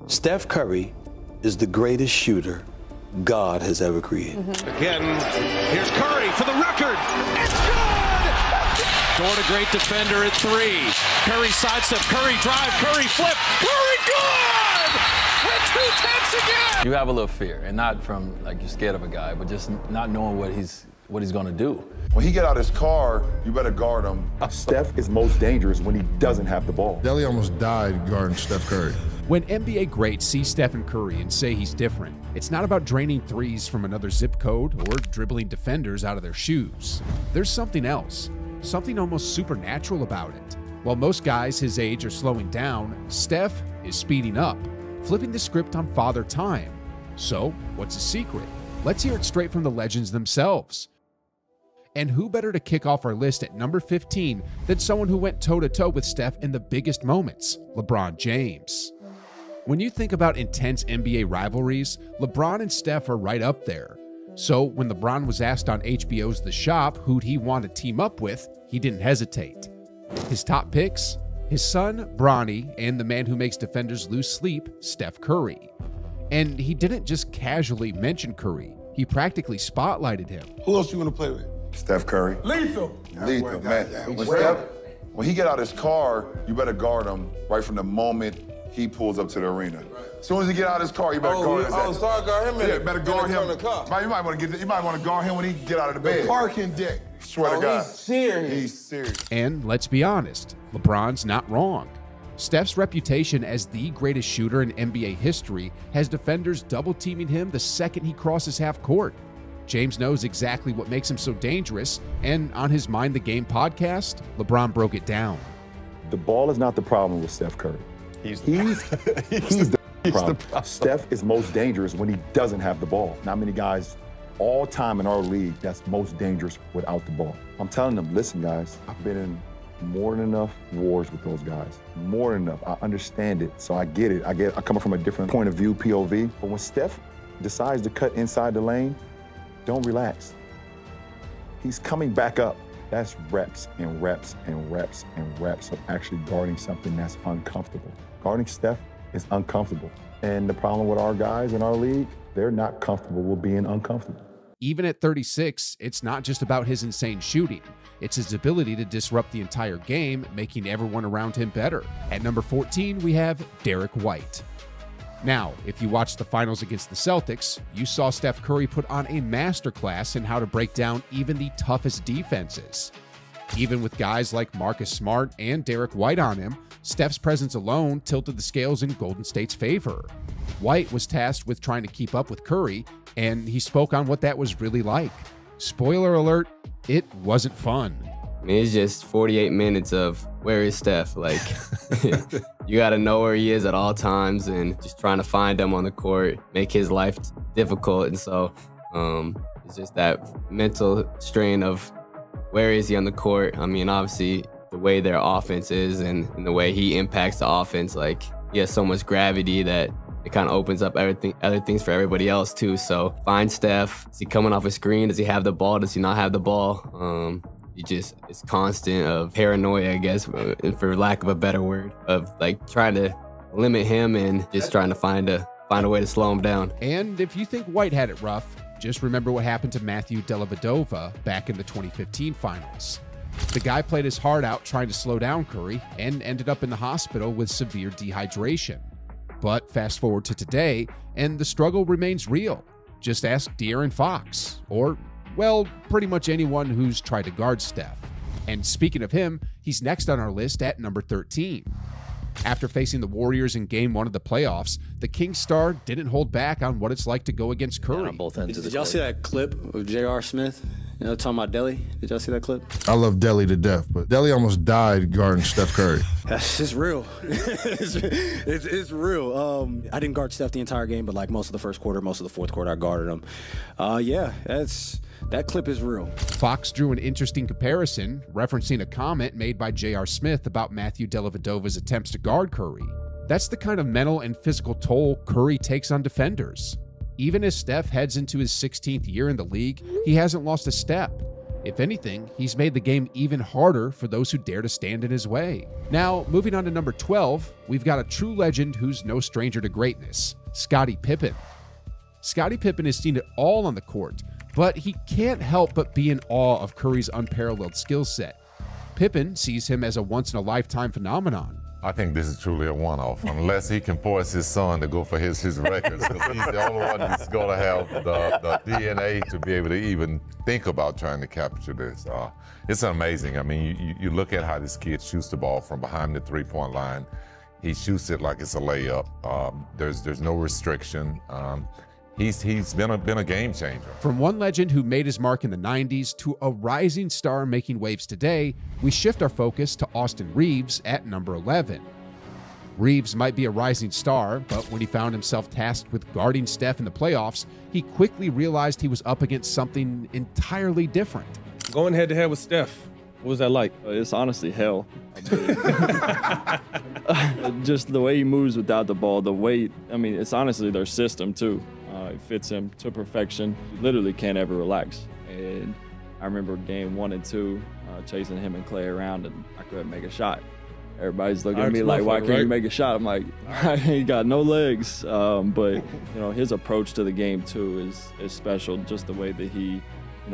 Steph Curry is the greatest shooter God has ever created. Again, here's Curry for the record. It's good! Dort, a great defender at three. Curry sidestep, Curry drive, Curry flip, Curry good! With 2 again! You have a little fear, and not from like you're scared of a guy, but just not knowing what he's gonna do. When he get out his car, you better guard him. Steph is most dangerous when he doesn't have the ball. Delly almost died guarding Steph Curry. When NBA greats see Stephen Curry and say he's different, it's not about draining threes from another zip code or dribbling defenders out of their shoes. There's something else, something almost supernatural about it. While most guys his age are slowing down, Steph is speeding up, flipping the script on Father Time. So, what's his secret? Let's hear it straight from the legends themselves. And who better to kick off our list at number 15 than someone who went toe-to-toe with Steph in the biggest moments, LeBron James. When you think about intense NBA rivalries, LeBron and Steph are right up there. So when LeBron was asked on HBO's The Shop who'd he want to team up with, he didn't hesitate. His top picks? His son, Bronny, and the man who makes defenders lose sleep, Steph Curry. And he didn't just casually mention Curry, he practically spotlighted him. Who else you want to play with? Steph Curry. Lethal. Lethal, man. When he get out his car, you better guard him right from the moment he pulls up to the arena. As soon as he get out of his car, you better guard him. Oh, start guard him. Yeah, better guard him. Man, you might want to guard him when he get out of the bed. The parking deck. Swear to God. He's serious. He's serious. And let's be honest, LeBron's not wrong. Steph's reputation as the greatest shooter in NBA history has defenders double-teaming him the second he crosses half court. James knows exactly what makes him so dangerous, and on his Mind the Game podcast, LeBron broke it down. The ball is not the problem with Steph Curry. He's the problem. Steph is most dangerous when he doesn't have the ball. Not many guys all time in our league that's most dangerous without the ball. I'm telling them, listen guys, I've been in more than enough wars with those guys. More than enough. I understand it, so I get it. I come from a different point of view, POV. But when Steph decides to cut inside the lane, don't relax. He's coming back up. That's reps and reps and reps and reps of actually guarding something that's uncomfortable. Guarding Steph is uncomfortable. And the problem with our guys in our league, they're not comfortable with being uncomfortable. Even at 36, it's not just about his insane shooting. It's his ability to disrupt the entire game, making everyone around him better. At number 14, we have Derek White. Now, if you watched the finals against the Celtics, you saw Steph Curry put on a masterclass in how to break down even the toughest defenses. Even with guys like Marcus Smart and Derek White on him, Steph's presence alone tilted the scales in Golden State's favor. White was tasked with trying to keep up with Curry, and he spoke on what that was really like. Spoiler alert, it wasn't fun. I mean, it's just 48 minutes of where is Steph? Like, you got to know where he is at all times and just trying to find him on the court, make his life difficult. And so it's just that mental strain of where is he on the court? I mean, obviously, the way their offense is and the way he impacts the offense, like, he has so much gravity that it kind of opens up other things for everybody else, too. So find Steph. Is he coming off a screen? Does he have the ball? Does he not have the ball? It's constant of paranoia, I guess, for lack of a better word, of like trying to limit him and just trying to find a way to slow him down. And if you think White had it rough, just remember what happened to Matthew Dellavedova back in the 2015 finals. The guy played his heart out trying to slow down Curry and ended up in the hospital with severe dehydration. But fast forward to today, and the struggle remains real. Just ask De'Aaron Fox, or, well, pretty much anyone who's tried to guard Steph. And speaking of him, he's next on our list at number 13. After facing the Warriors in Game 1 of the playoffs, the Kings star didn't hold back on what it's like to go against Curry. On both ends of the court. Did y'all see that clip of J.R. Smith? You know, talking about Delly? Did y'all see that clip? I love Delly to death, but Delly almost died guarding Steph Curry. That's just real. it's real. I didn't guard Steph the entire game, but like most of the first quarter, most of the fourth quarter, I guarded him. Yeah, that clip is real. Fox drew an interesting comparison, referencing a comment made by J.R. Smith about Matthew Dellavedova's attempts to guard Curry. That's the kind of mental and physical toll Curry takes on defenders. Even as Steph heads into his 16th year in the league, he hasn't lost a step. If anything, he's made the game even harder for those who dare to stand in his way. Now, moving on to number 12, we've got a true legend who's no stranger to greatness, Scotty Pippen. Scotty Pippen has seen it all on the court, but he can't help but be in awe of Curry's unparalleled skill set. Pippen sees him as a once-in-a-lifetime phenomenon. I think this is truly a one-off, unless he can force his son to go for his records, because he's the only one who's going to have the DNA to be able to even think about trying to capture this. It's amazing. I mean, you look at how this kid shoots the ball from behind the three-point line. He shoots it like it's a layup. There's no restriction. He's been a game changer. From one legend who made his mark in the 90s to a rising star making waves today, we shift our focus to Austin Reeves at number 11. Reeves might be a rising star, but when he found himself tasked with guarding Steph in the playoffs, he quickly realized he was up against something entirely different. Going head-to-head with Steph, what was that like? It's honestly hell. Just the way he moves without the ball, it's honestly their system too. It fits him to perfection. You literally can't ever relax. And I remember game 1 and 2, chasing him and Klay around, and I couldn't make a shot. Everybody's looking at me like, why can't you make a shot? I'm like, I ain't got no legs. But his approach to the game too is special. Just the way that he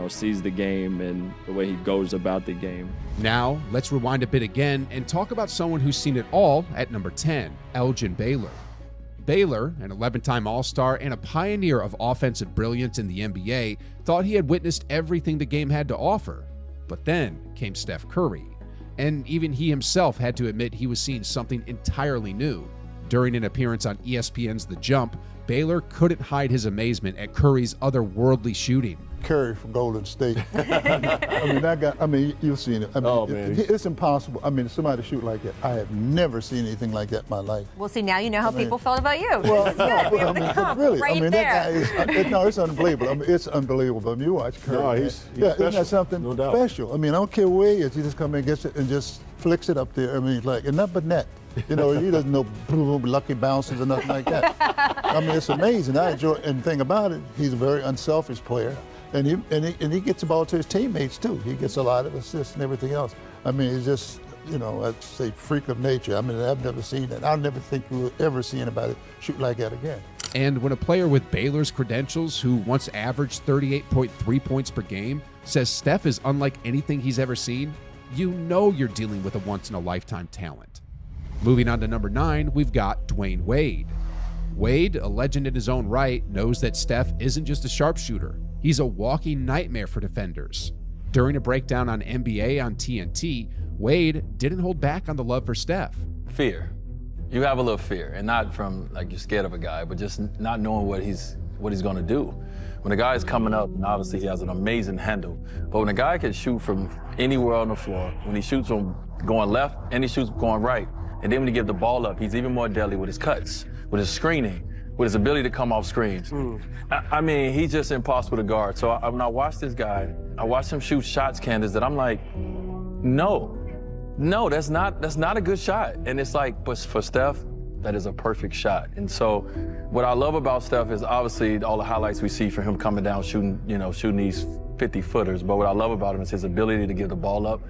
sees the game and the way he goes about the game. Now, let's rewind a bit again and talk about someone who's seen it all at number 10, Elgin Baylor. Baylor, an 11-time All-Star and a pioneer of offensive brilliance in the NBA, thought he had witnessed everything the game had to offer. But then came Steph Curry, and even he himself had to admit he was seeing something entirely new. During an appearance on ESPN's The Jump, Baylor couldn't hide his amazement at Curry's otherworldly shooting. Curry from Golden State. That guy, you've seen it. It's impossible. Somebody shoot like that. I have never seen anything like that in my life. Well, see, now you know how people felt about you. Well, this is good. We have the comp right there. That guy it's unbelievable. It's unbelievable. You watch Curry. No, he's special. Isn't that something special? I don't care where he is. He just come in, gets it, and just flicks it up there. And not but net. He doesn't know lucky bounces or nothing like that. It's amazing. I enjoy, and the thing about it, he's a very unselfish player. And he gets the ball to his teammates too. He gets a lot of assists and everything else. He's just, I'd say freak of nature. I've never seen that. I never think we'll ever see anybody shoot like that again. And when a player with Baylor's credentials, who once averaged 38.3 points per game, says Steph is unlike anything he's ever seen, you know you're dealing with a once-in-a-lifetime talent. Moving on to number 9, we've got Dwayne Wade. Wade, a legend in his own right, knows that Steph isn't just a sharpshooter. He's a walking nightmare for defenders. During a breakdown on NBA on TNT, Wade didn't hold back on the love for Steph. Fear. You have a little fear, and not from like you're scared of a guy, but just not knowing what he's going to do. When a guy is coming up, and obviously he has an amazing handle, but when a guy can shoot from anywhere on the floor, when he shoots from going left and he shoots going right, and then when he gives the ball up, he's even more deadly with his cuts, with his screening, with his ability to come off screens. He's just impossible to guard. So when I watch this guy, I watch him shoot shots, Candace, that I'm like, no, that's not a good shot. And it's like, but for Steph, that is a perfect shot. And so what I love about Steph is obviously all the highlights we see for him coming down, shooting these 50-footers. But what I love about him is his ability to give the ball up,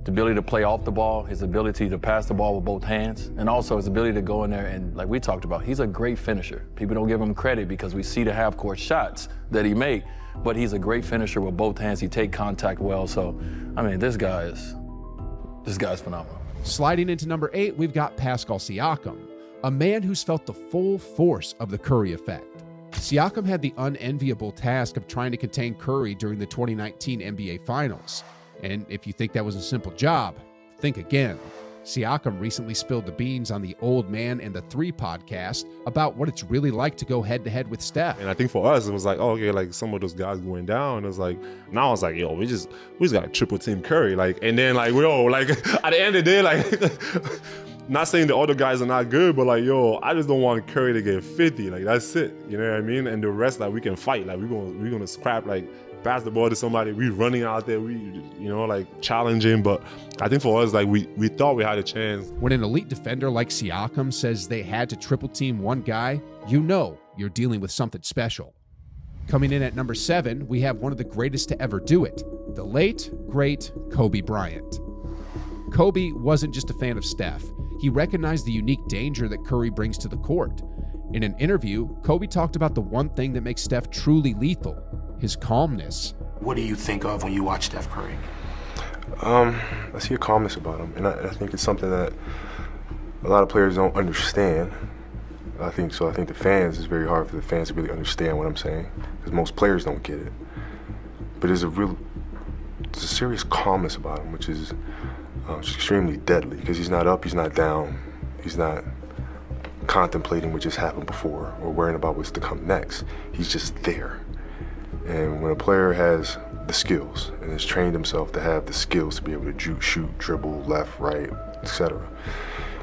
the ability to play off the ball, his ability to pass the ball with both hands, and also his ability to go in there and, like we talked about, he's a great finisher. People don't give him credit because we see the half-court shots that he made, but he's a great finisher with both hands. He takes contact well. So, this guy's phenomenal. Sliding into number 8, we've got Pascal Siakam, a man who's felt the full force of the Curry effect. Siakam had the unenviable task of trying to contain Curry during the 2019 NBA Finals. And if you think that was a simple job, think again. Siakam recently spilled the beans on the Old Man and the 3 podcast about what it's really like to go head-to-head with Steph. And I think for us, it was like, oh, okay, like some of those guys going down. It was like, now it's like, yo, we just got to triple team Curry. And then at the end of the day, not saying the other guys are not good, but I just don't want Curry to get 50. That's it. You know what I mean? And the rest, we can fight. We're gonna scrap, pass the ball to somebody. We running out there. We, challenging. But I think for us, we thought we had a chance. When an elite defender like Siakam says they had to triple team one guy, you know you're dealing with something special. Coming in at number 7, we have one of the greatest to ever do it, the late, great Kobe Bryant. Kobe wasn't just a fan of Steph. He recognized the unique danger that Curry brings to the court. In an interview, Kobe talked about the one thing that makes Steph truly lethal, his calmness. What do you think of when you watch Steph Curry? I see a calmness about him, and I think it's something that a lot of players don't understand. I think the fans, it's very hard for the fans to really understand what I'm saying, because most players don't get it. But there's a serious calmness about him, which is extremely deadly, because he's not up, he's not down, he's not contemplating what just happened before or worrying about what's to come next. He's just there. And when a player has the skills and has trained himself to have the skills to be able to juke, shoot, dribble, left, right, etc.,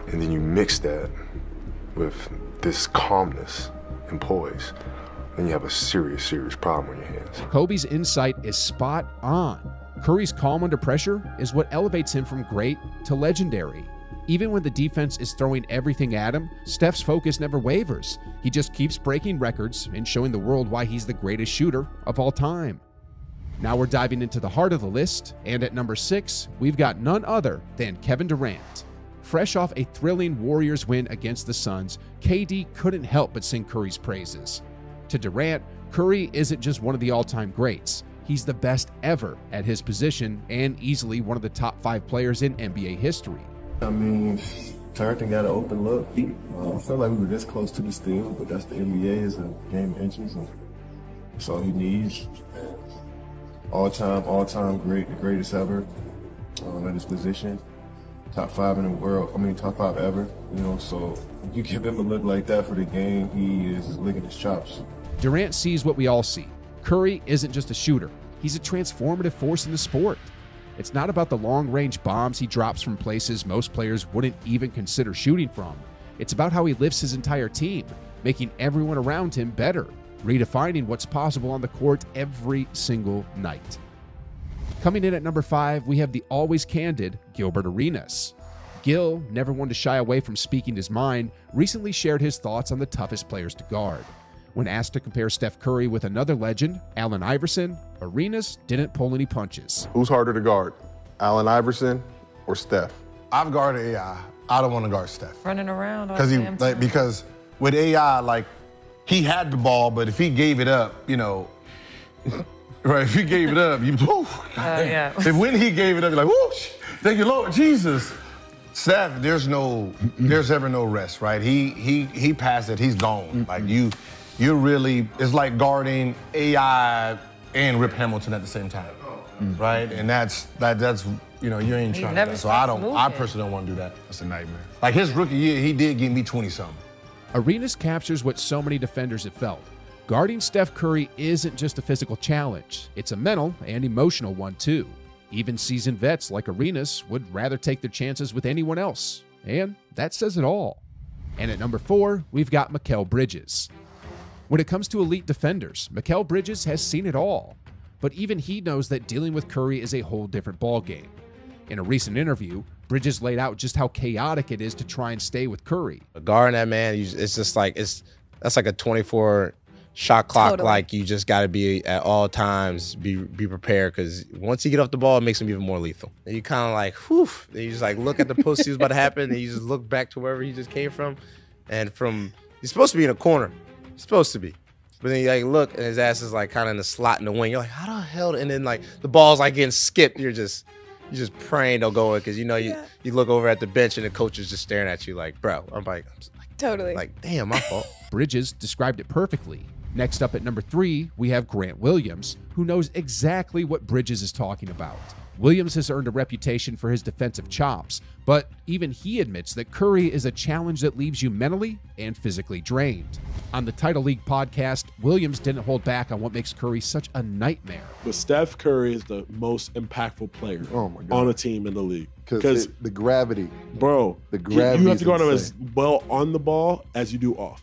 and then you mix that with this calmness and poise, then you have a serious, serious problem on your hands. Kobe's insight is spot on. Curry's calm under pressure is what elevates him from great to legendary. Even when the defense is throwing everything at him, Steph's focus never wavers. He just keeps breaking records and showing the world why he's the greatest shooter of all time. Now we're diving into the heart of the list, and at number 6, we've got none other than Kevin Durant. Fresh off a thrilling Warriors win against the Suns, KD couldn't help but sing Curry's praises. To Durant, Curry isn't just one of the all-time greats. He's the best ever at his position and easily one of the top 5 players in NBA history. I mean, Turton got an open look. I felt like we were this close to the steal, but that's the NBA, is a game of inches, and that's all he needs. All-time great, the greatest ever at his position. Top 5 in the world, top 5 ever, so you give him a look like that for the game, he is licking his chops. Durant sees what we all see. Curry isn't just a shooter. He's a transformative force in the sport. It's not about the long-range bombs he drops from places most players wouldn't even consider shooting from. It's about how he lifts his entire team, making everyone around him better, redefining what's possible on the court every single night. Coming in at number 5, we have the always candid Gilbert Arenas. Gil, never one to shy away from speaking his mind, recently shared his thoughts on the toughest players to guard. When asked to compare Steph Curry with another legend, Allen Iverson, Arenas didn't pull any punches. Who's harder to guard, Allen Iverson or Steph? I've guarded AI. I don't want to guard Steph. Running around all Because the damn time. because with AI, he had the ball, but if he gave it up, right? If he gave it up, yeah. If when he gave it up, you're like, whoosh, thank you, Lord Jesus. Steph, there's ever no rest, right? He passed it, he's gone. Like you really, it's like guarding AI and Rip Hamilton at the same time, right? And that's you ain't trying to do that. So I personally don't want to do that. That's a nightmare. Like his rookie year, he did give me 20-something. Arenas captures what so many defenders have felt. Guarding Steph Curry isn't just a physical challenge. It's a mental and emotional one too. Even seasoned vets like Arenas would rather take their chances with anyone else. And that says it all. And at number 4, we've got Mel Bridges. When it comes to elite defenders, Mel Bridges has seen it all. But even he knows that dealing with Curry is a whole different ballgame. In a recent interview, Bridges laid out just how chaotic it is to try and stay with Curry. Guarding that man, it's just like, that's like a 24 shot clock. Totally. Like you just got to be at all times, be prepared, because once you get off the ball, it makes him even more lethal. And you kind of like, whew, and you just like look at the post he was about to happen, and you just look back to wherever he just came from. And he's supposed to be in a corner. He's supposed to be. But then you like look, and his ass is like kind of in the slot in the wing. You're like, how the hell? And then like the ball's like getting skipped. You're just praying they'll go in, because you look over at the bench and the coach is just staring at you like, bro. I'm like totally. Like, damn, my fault. Bridges described it perfectly. Next up at number 3, we have Grant Williams, who knows exactly what Bridges is talking about. Williams has earned a reputation for his defensive chops, but even he admits that Curry is a challenge that leaves you mentally and physically drained. On the Title League podcast, Williams didn't hold back on what makes Curry such a nightmare. But Steph Curry is the most impactful player on a team in the league. Because the gravity. Bro, the gravity you have to guard him insane. as well on the ball as you do off.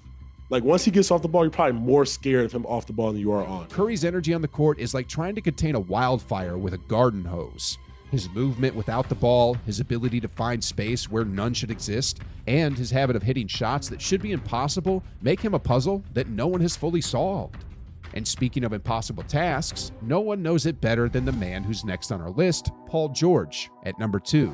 Like once he gets off the ball, you're probably more scared of him off the ball than you are on. Curry's energy on the court is like trying to contain a wildfire with a garden hose. His movement without the ball, his ability to find space where none should exist, and his habit of hitting shots that should be impossible make him a puzzle that no one has fully solved. And speaking of impossible tasks, no one knows it better than the man who's next on our list, Paul George, at number 2.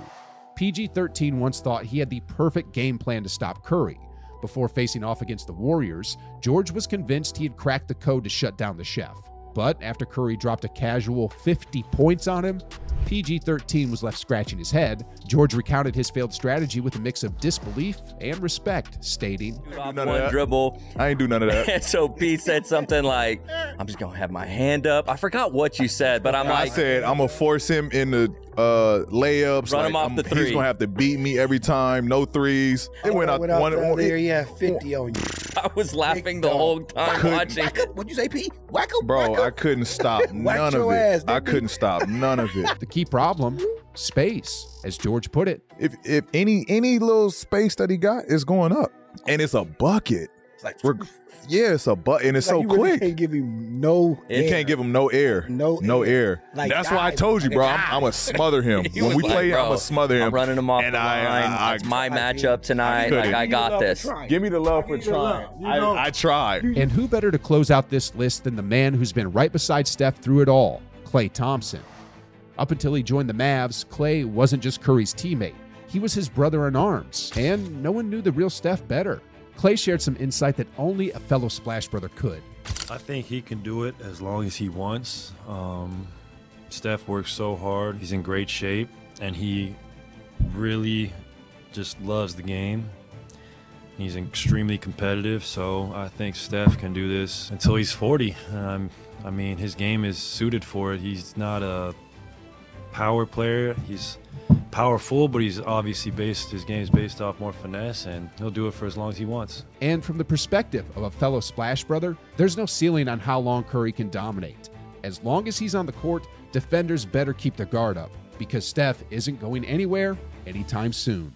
PG-13 once thought he had the perfect game plan to stop Curry. Before facing off against the Warriors, George was convinced he had cracked the code to shut down the chef. But after Curry dropped a casual 50 points on him, PG-13 was left scratching his head. George recounted his failed strategy with a mix of disbelief and respect, stating, One dribble. I ain't do none of that. And so Pete said something like, I'm just going to have my hand up. I forgot what you said, but I'm like. I said, I'm going to force him in the layups. Run him off the three. He's going to have to beat me every time. No threes. It went out there. Yeah, 50 on you. I was laughing the whole time watching. What'd you say, Pete? Wacko? Bro, I couldn't stop none of it. I couldn't stop none of it. The key problem, space, as George put it. If any little space that he got is going up, and it's a bucket. It's like, yeah, it's a bucket, and it's so quick. You can't give him no air. You can't give him no air. No air. Like, that's why I told you, bro. I'm going to smother him. When we play, I'm going to smother him. I'm running him off the line. It's my matchup tonight. Like, I got this. Give me the love for trying. I tried. And who better to close out this list than the man who's been right beside Steph through it all, Klay Thompson. Up until he joined the Mavs, Klay wasn't just Curry's teammate. He was his brother in arms, and no one knew the real Steph better. Klay shared some insight that only a fellow Splash brother could. I think he can do it as long as he wants. Steph works so hard. He's in great shape, and he really just loves the game. He's extremely competitive, so I think Steph can do this until he's 40. I mean, his game is suited for it. He's not a power player. He's powerful, but he's obviously his game is based off more finesse, and he'll do it for as long as he wants. And from the perspective of a fellow Splash brother, there's no ceiling on how long Curry can dominate. As long as he's on the court, defenders better keep their guard up, because Steph isn't going anywhere anytime soon.